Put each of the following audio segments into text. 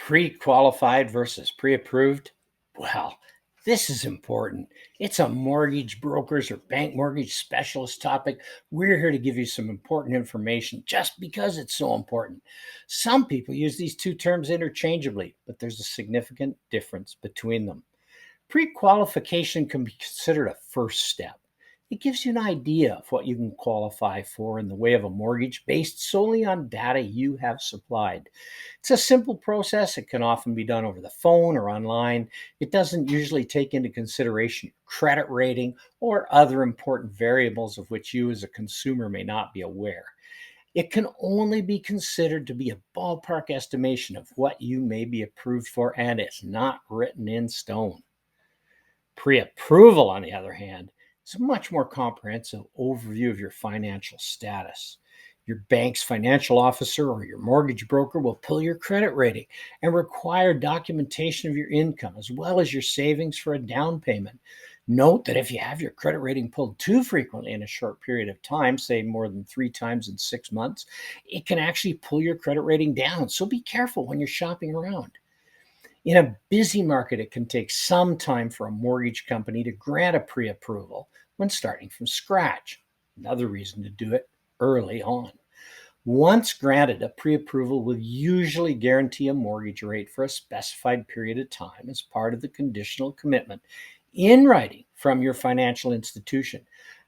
Pre-qualified versus pre-approved? Well, this is important. It's a mortgage brokers or bank mortgage specialist topic. We're here to give you some important information just because it's so important. Some people use these two terms interchangeably, but there's a significant difference between them. Pre-qualification can be considered a first step. It gives you an idea of what you can qualify for in the way of a mortgage based solely on data you have supplied. It's a simple process. It can often be done over the phone or online. It doesn't usually take into consideration credit rating or other important variables of which you as a consumer may not be aware. It can only be considered to be a ballpark estimation of what you may be approved for, and it's not written in stone. Pre-approval, on the other hand, is a much more comprehensive overview of your financial status. Your bank's financial officer or your mortgage broker will pull your credit rating and require documentation of your income as well as your savings for a down payment. Note that if you have your credit rating pulled too frequently in a short period of time, say more than 3 times in 6 months, it can actually pull your credit rating down. So be careful when you're shopping around. In a busy market, it can take some time for a mortgage company to grant a pre-approval when starting from scratch. Another reason to do it early on. Once granted, a pre-approval will usually guarantee a mortgage rate for a specified period of time as part of the conditional commitment in writing from your financial institution.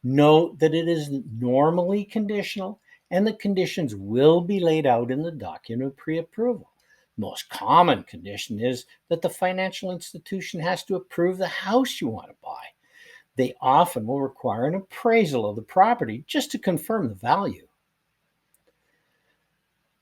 Note that it is normally conditional and the conditions will be laid out in the document of pre-approval. Most common condition is that the financial institution has to approve the house you want to buy. They often will require an appraisal of the property just to confirm the value.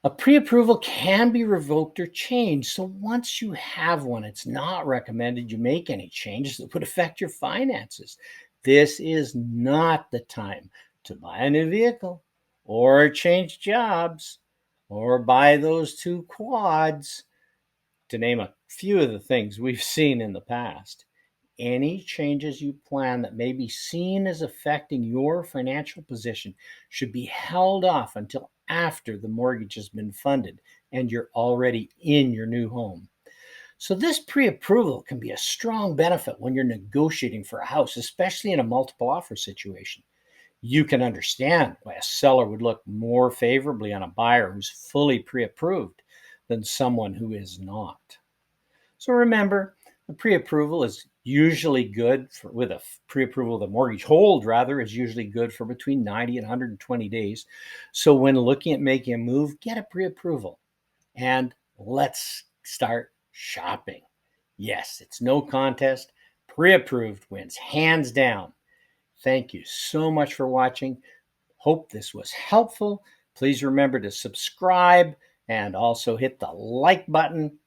A pre-approval can be revoked or changed, so once you have one, it's not recommended you make any changes that would affect your finances. This is not the time to buy a new vehicle or change jobs or buy those 2 quads, to name a few of the things we've seen in the past. Any changes you plan that may be seen as affecting your financial position should be held off until after the mortgage has been funded and you're already in your new home. So this pre-approval can be a strong benefit when you're negotiating for a house, especially in a multiple offer situation. You can understand why a seller would look more favorably on a buyer who's fully pre-approved than someone who is not. So remember, the pre-approval is usually good for, with a pre-approval, the mortgage hold rather is usually good for between 90 and 120 days. So when looking at making a move, get a pre-approval and let's start shopping. Yes, it's no contest. Pre-approved wins hands down. Thank you so much for watching. Hope this was helpful. Please remember to subscribe and also hit the like button.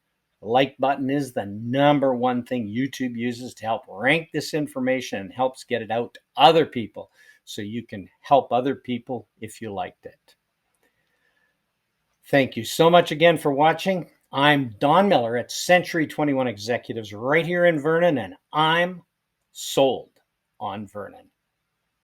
The like button is the #1 thing YouTube uses to help rank this information and helps get it out to other people so you can help other people if you liked it. Thank you so much again for watching. I'm Don Miller at Century 21 Executives right here in Vernon, and I'm sold on Vernon.